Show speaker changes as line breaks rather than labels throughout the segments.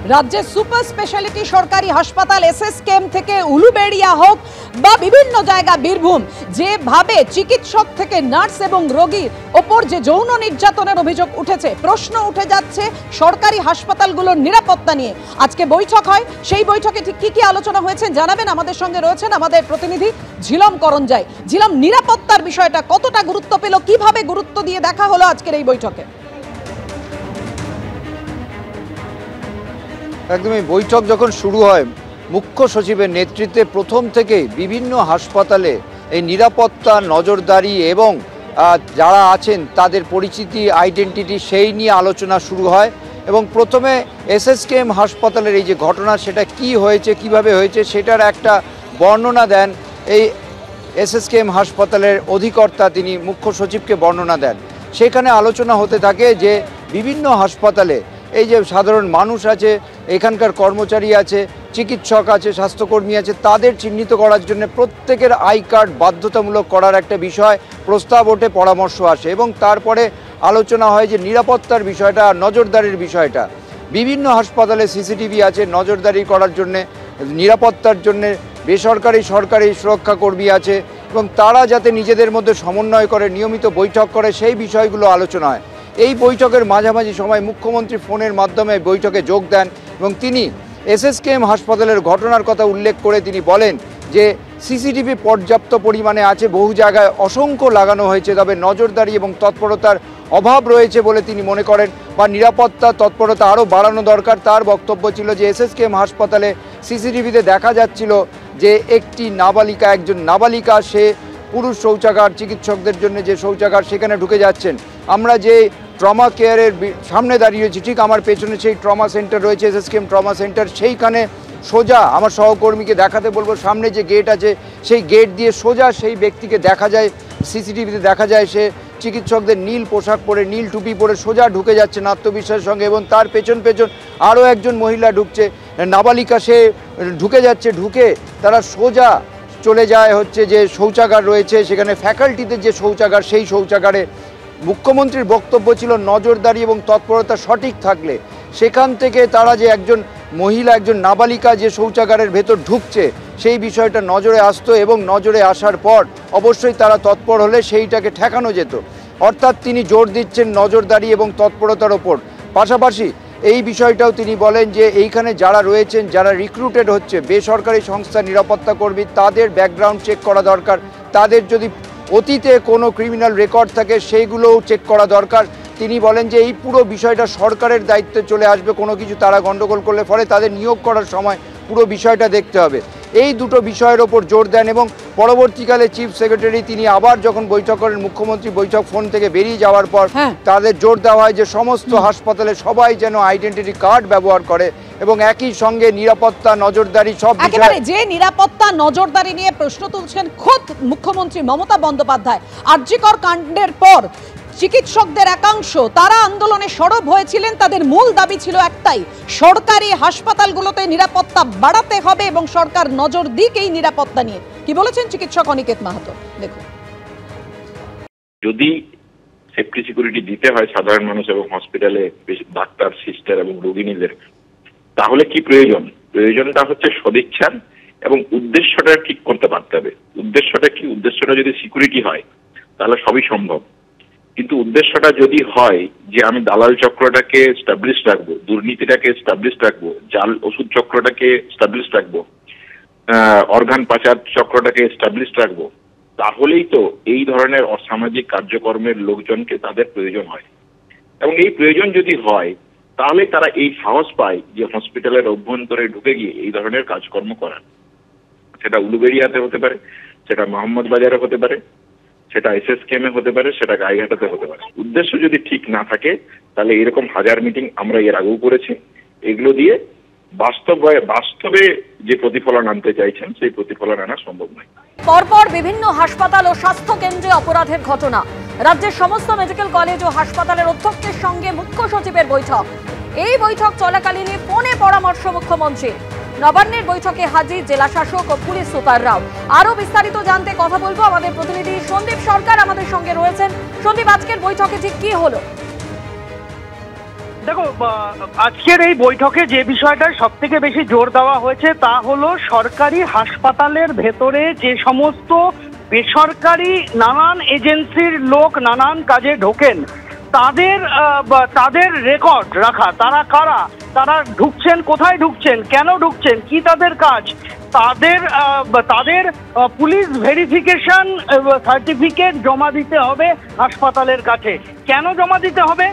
রাজ্যের super speciality সরকারি হাসপাতাল এসএসকেএম থেকে উলুবেড়িয়া হোক বা বিভিন্ন জায়গা বীরভূম, যেভাবে চিকিৎসক থেকে নার্স এবং রোগীর ওপর যে যৌন নির্যাতনের অভিযোগ উঠেছে, প্রশ্ন উঠে যাচ্ছে সরকারি হাসপাতালগুলোর নিরাপত্তা নিয়ে। আজকে বৈঠক হয়, সেই বৈঠকে ঠিক কি আলোচনা হয়েছে জানাবেন। আমাদের সঙ্গে রয়েছেন আমাদের প্রতিনিধি ঝিলম করঞ্জাই। ঝিলম, নিরাপত্তার বিষয়টা কতটা গুরুত্ব পেল, কিভাবে গুরুত্ব দিয়ে দেখা হলো আজকের এই বৈঠকে?
একদমই, বৈঠক যখন শুরু হয় মুখ্য সচিবের নেতৃত্বে প্রথম থেকে বিভিন্ন হাসপাতালে এই নিরাপত্তা, নজরদারি এবং যারা আছেন তাদের পরিচিতি, আইডেন্টিটি সেই নিয়ে আলোচনা শুরু হয়। এবং প্রথমে এসএসকেএম হাসপাতালের এই যে ঘটনা, সেটা কি হয়েছে, কিভাবে হয়েছে, সেটার একটা বর্ণনা দেন এই এসএসকেএম হাসপাতালের অধিকর্তা। তিনি মুখ্য সচিবকে বর্ণনা দেন। সেখানে আলোচনা হতে থাকে যে বিভিন্ন হাসপাতালে এই যে সাধারণ মানুষ আছে, এখানকার কর্মচারী আছে, চিকিৎসক আছে, স্বাস্থ্যকর্মী আছে, তাদের চিহ্নিত করার জন্য প্রত্যেকের আই কার্ড বাধ্যতামূলক করার একটা বিষয় প্রস্তাব ওঠে, পরামর্শ আসে। এবং তারপরে আলোচনা হয় যে নিরাপত্তার বিষয়টা, নজরদারির বিষয়টা। বিভিন্ন হাসপাতালে সিসিটিভি আছে নজরদারি করার জন্যে, নিরাপত্তার জন্যে বেসরকারি সরকারি সুরক্ষাকর্মী আছে, এবং তারা যাতে নিজেদের মধ্যে সমন্বয় করে, নিয়মিত বৈঠক করে, সেই বিষয়গুলো আলোচনা হয়। এই বৈঠকের মাঝামাঝি সময় মুখ্যমন্ত্রী ফোনের মাধ্যমে বৈঠকে যোগ দেন এবং তিনি এসএসকেএম হাসপাতালের ঘটনার কথা উল্লেখ করে তিনি বলেন যে সিসিটিভি পর্যাপ্ত পরিমাণে আছে, বহু জায়গায় অসংখ্য লাগানো হয়েছে, তবে নজরদারি এবং তৎপরতার অভাব রয়েছে বলে তিনি মনে করেন, বা নিরাপত্তা তৎপরতা আরও বাড়ানো দরকার। তার বক্তব্য ছিল যে এসএসকেএম হাসপাতালে সিসিটিভিতে দেখা যাচ্ছিল যে একজন নাবালিকা সে পুরুষ শৌচাগার, চিকিৎসকদের জন্য যে শৌচাগার, সেখানে ঢুকে যাচ্ছেন। আমরা যে ট্রমা কেয়ারের সামনে দাঁড়িয়েছি, ঠিক আমার পেছনে সেই ট্রমা সেন্টার রয়েছে, এসএসকেএম ট্রমা সেন্টার, সেইখানে সোজা আমার সহকর্মীকে দেখাতে বলবো, সামনে যে গেট আছে সেই গেট দিয়ে সোজা সেই ব্যক্তিকে দেখা যায়, সিসিটিভিতে দেখা যায় সে চিকিৎসকদের নীল পোশাক পরে, নীল টুপি পরে সোজা ঢুকে যাচ্ছে আত্মবিশ্বাসের সঙ্গে, এবং তার পেছন আরও একজন মহিলা ঢুকছে, নাবালিকা, সে ঢুকে যাচ্ছে। ঢুকে তারা সোজা চলে যায় হচ্ছে যে শৌচাগার রয়েছে, সেখানে ফ্যাকাল্টিদের যে শৌচাগার, সেই শৌচাগারে মুখ্যমন্ত্রীর বক্তব্য ছিল নজরদারি এবং তৎপরতা সঠিক থাকলে সেখান থেকে তারা যে একজন মহিলা, একজন নাবালিকা যে শৌচাগারের ভেতর ঢুকছে সেই বিষয়টা নজরে আসতো, এবং নজরে আসার পর অবশ্যই তারা তৎপর হলে সেইটাকে ঠেকানো যেত। অর্থাৎ তিনি জোর দিচ্ছেন নজরদারি এবং তৎপরতার ওপর। পাশাপাশি এই বিষয়টাও তিনি বলেন যে এইখানে যারা রয়েছেন, যারা রিক্রুটেড হচ্ছে বেসরকারি সংস্থা নিরাপত্তা কর্মী, তাদের ব্যাকগ্রাউন্ড চেক করা দরকার। তাদের যদি অতীতে কোনো ক্রিমিনাল রেকর্ড থাকে সেইগুলোও চেক করা দরকার। তিনি বলেন যে এই পুরো বিষয়টা সরকারের দায়িত্বে চলে আসবে, কোনো কিছু তারা গণ্ডগোল করলে ফলে তাদের নিয়োগ করার সময় পুরো বিষয়টা দেখতে হবে। এই দুটো বিষয়ের ওপর জোর দেন, এবং পরবর্তীকালে চিফ সেক্রেটারি তিনি আবার যখন বৈঠক করেন, মুখ্যমন্ত্রী বৈঠক ফোন থেকে বেরিয়ে যাওয়ার পর তাদের জোর দেওয়া হয় যে সমস্ত হাসপাতালে সবাই যেন আইডেন্টিটি কার্ড ব্যবহার করে, এবং একই সঙ্গে নিরাপত্তা, নজরদারি সব
একেবারে যে নিরাপত্তা নজরদারি নিয়ে প্রশ্ন তুলছেন খোদ মুখ্যমন্ত্রী মমতা বন্দ্যোপাধ্যায়। আরজিকর কাণ্ডের পর চিকিৎসকদের একাংশ তারা আন্দোলনে সরব হয়েছিলেন। তাদের মূল দাবি ছিল একটাই, সরকারি হাসপাতালগুলোতে নিরাপত্তা বাড়াতে হবে এবং সরকার নজর দিক এই নিরাপত্তা নিয়ে। কি বলেছেন চিকিৎসক অনিকেত মাহাতো, দেখুন।
যদি সেফটি সিকিউরিটি দিতে হয় সাধারণ মানুষ এবং হসপিটালে ডাক্তার, সিস্টার এবং রোগিনীদের, তাহলে কি প্রয়োজন? প্রয়োজনটা হচ্ছে সদিচ্ছার, এবং উদ্দেশ্যটা ঠিক করতে পারতে হবে। উদ্দেশ্যটা কি? উদ্দেশ্যটা যদি সিকিউরিটি হয় তাহলে সবই সম্ভব। কিন্তু উদ্দেশ্যটা যদি হয় যে আমি দালাল চক্রটাকে স্টাবলিশ রাখবো, দুর্নীতিটাকে স্টাবলিশ রাখবো, জাল ওষুধ চক্রটাকে স্টাবলিশ রাখবো, অর্গান পাচার চক্রটাকে স্টাবলিশ রাখবো, তাহলেই তো এই ধরনের অসামাজিক কার্যকর্মের লোকজনকে তাদের প্রয়োজন হয়। এবং এই প্রয়োজন যদি হয় তাহলে তারা এই সাহস পায় যে হসপিটালের অভ্যন্তরে ঢুকে গিয়ে এই ধরনের কাজকর্ম করার। সেটা উলুবেড়িয়াতে হতে পারে, সেটা মোহাম্মদ বাজারে হতে পারে, সেটা এসএসকেএমে হতে পারে, সেটা গাইঘাটাতে হতে পারে। উদ্দেশ্য যদি ঠিক না থাকে তাহলে এরকম হাজার মিটিং আমরা এর আগেও করেছি, এগুলো দিয়ে বাস্তবে যে প্রতিফলন আনতে চাইছেন সেই প্রতিফলন আনা সম্ভব নয়।
পরপর বিভিন্ন হাসপাতাল ও স্বাস্থ্য কেন্দ্রে অপরাধের ঘটনা। রাজ্যের সমস্ত মেডিকেল কলেজ ও হাসপাতালের অধ্যক্ষের সঙ্গে মুখ্য সচিবের বৈঠক। এই বৈঠক চলাকালীন ফোনে পরামর্শ মুখ্যমন্ত্রী। নবান্নের বৈঠকে হাজির জেলা শাসক ও পুলিশ সুপাররাও। আরো বিস্তারিত জানতে কথা বলবো আমাদের প্রতিনিধি সন্দীপ সরকার আমাদের সঙ্গে রয়েছেন। সন্দীপ, আজকের বৈঠকে ঠিক কি হলো?
দেখো, আজকের এই বৈঠকে যে বিষয়টা সব থেকে বেশি জোর দেওয়া হয়েছে তা হলো সরকারি হাসপাতালের ভেতরে যে সমস্ত বেসরকারি নানান এজেন্সির লোক নানান কাজে ঢোকেন তাদের রেকর্ড রাখা। তারা কারা, তারা ঢুকছেন, কোথায় ঢুকছেন, কেন ঢুকছেন, কি তাদের কাজ, তাদের পুলিশ ভেরিফিকেশন সার্টিফিকেট জমা দিতে হবে হাসপাতালের কাছে। কেন জমা দিতে হবে?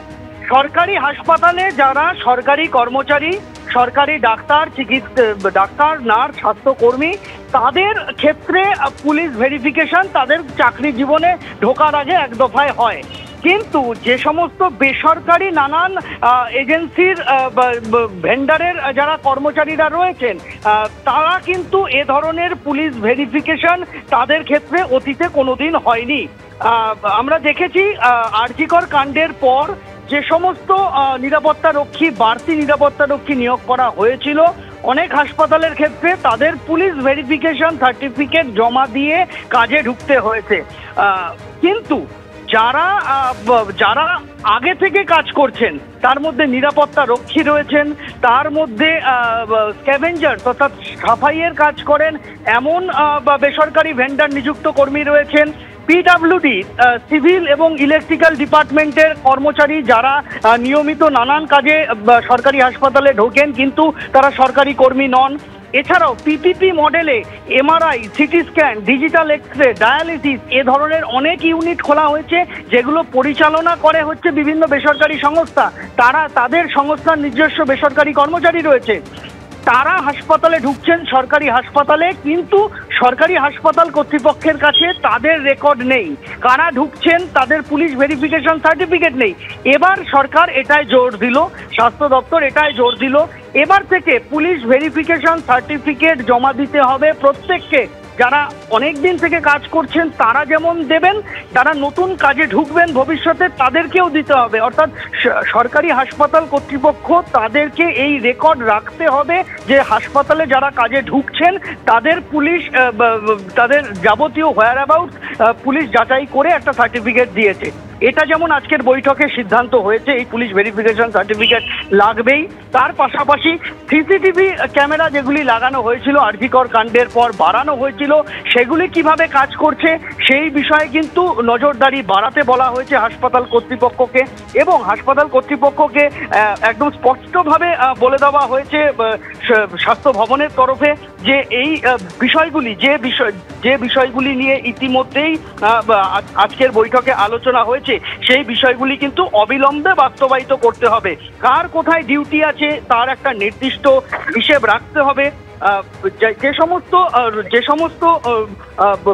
সরকারি হাসপাতালে যারা সরকারি কর্মচারী, সরকারি ডাক্তার, ডাক্তার, নার্স, স্বাস্থ্যকর্মী, তাদের ক্ষেত্রে পুলিশ ভেরিফিকেশন তাদের চাকরি জীবনে ঢোকার আগে এক দফায় হয়। কিন্তু যে সমস্ত বেসরকারি নানান এজেন্সির ভেন্ডারের যারা কর্মচারীরা রয়েছেন তারা কিন্তু এ ধরনের পুলিশ ভেরিফিকেশন তাদের ক্ষেত্রে অতীতে কোনোদিন হয়নি। আমরা দেখেছি আরজিকর কাণ্ডের পর যে সমস্ত নিরাপত্তারক্ষী, বাড়তি নিরাপত্তারক্ষী নিয়োগ করা হয়েছিল, অনেক হাসপাতালের ক্ষেত্রে তাদের পুলিশ ভেরিফিকেশন সার্টিফিকেট জমা দিয়ে কাজে ঢুকতে হয়েছে। কিন্তু যারা আগে থেকে কাজ করছেন তার মধ্যে নিরাপত্তা রক্ষী রয়েছেন, তার মধ্যে স্ক্যাভেঞ্জার অর্থাৎ সাফাইয়ের কাজ করেন এমন বেসরকারি ভেন্ডার নিযুক্ত কর্মী রয়েছেন, পিডব্লিউডি সিভিল এবং ইলেকট্রিক্যাল ডিপার্টমেন্টের কর্মচারী যারা নিয়মিত নানান কাজে সরকারি হাসপাতালে ঢোকেন কিন্তু তারা সরকারি কর্মী নন। এছাড়াও পিপিপি মডেলে MRI, CT scan, digital X-ray, dialysis এ ধরনের অনেক ইউনিট খোলা হয়েছে যেগুলো পরিচালনা করে হচ্ছে বিভিন্ন বেসরকারি সংস্থা। তাদের সংস্থার নিজস্ব বেসরকারি কর্মচারী রয়েছে, তারা হাসপাতালে ঢুকছেন সরকারি হাসপাতালে, কিন্তু সরকারি হাসপাতাল কর্তৃপক্ষের কাছে তাদের রেকর্ড নেই। কারা ঢুকছেন তাদের পুলিশ ভেরিফিকেশন সার্টিফিকেট নেই। এবার সরকার এটাই জোর দিল, স্বাস্থ্য দপ্তর এটাই জোর দিল, এবার থেকে পুলিশ ভেরিফিকেশন সার্টিফিকেট জমা দিতে হবে প্রত্যেককে। যারা অনেক দিন থেকে কাজ করছেন তারা যেমন দেবেন, যারা নতুন কাজে ঢুকবেন ভবিষ্যতে তাদেরকেও দিতে হবে। অর্থাৎ সরকারি হাসপাতাল কর্তৃপক্ষ তাদেরকে এই রেকর্ড রাখতে হবে যে হাসপাতালে যারা কাজে ঢুকছেন তাদের পুলিশ তাদের যাবতীয় হোয়ার অ্যাবাউট পুলিশ যাচাই করে একটা সার্টিফিকেট দিয়েছে। এটা যেমন আজকের বৈঠকে সিদ্ধান্ত হয়েছে, এই পুলিশ ভেরিফিকেশন সার্টিফিকেট লাগবেই। তার পাশাপাশি সিসিটিভি ক্যামেরা যেগুলি লাগানো হয়েছিল আরজিকর কাণ্ডের পর বাড়ানো হয়েছিল, সেগুলি কিভাবে কাজ করছে সেই বিষয়ে কিন্তু নজরদারি বাড়াতে বলা হয়েছে হাসপাতাল কর্তৃপক্ষকে, এবং হাসপাতাল কর্তৃপক্ষকে একদম স্পষ্টভাবে বলে দেওয়া হয়েছে স্বাস্থ্য ভবনের তরফে যে এই বিষয়গুলি যে বিষয়গুলি নিয়ে ইতিমধ্যেই আজকের বৈঠকে আলোচনা হয়েছে সেই বিষয়গুলি কিন্তু অবিলম্বে বাস্তবায়িত করতে হবে। কার কোথায় ডিউটি আছে তার একটা নির্দিষ্ট হিসেব রাখতে হবে। যে সমস্ত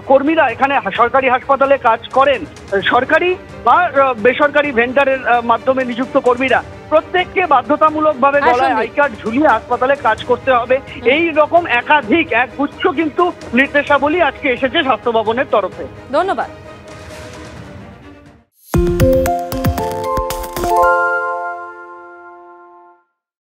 কর্মীরা এখানে সরকারি হাসপাতালে কাজ করেন, সরকারি বা বেসরকারি ভেন্ডারের মাধ্যমে নিযুক্ত কর্মীরা, প্রত্যেককে বাধ্যতামূলকভাবে গলায় আই কার্ড ঝুলিয়ে হাসপাতালে কাজ করতে হবে। এই রকম একগুচ্ছ কিন্তু নির্দেশাবলী আজকে এসেছে স্বাস্থ্য ভবনের তরফে।
ধন্যবাদ।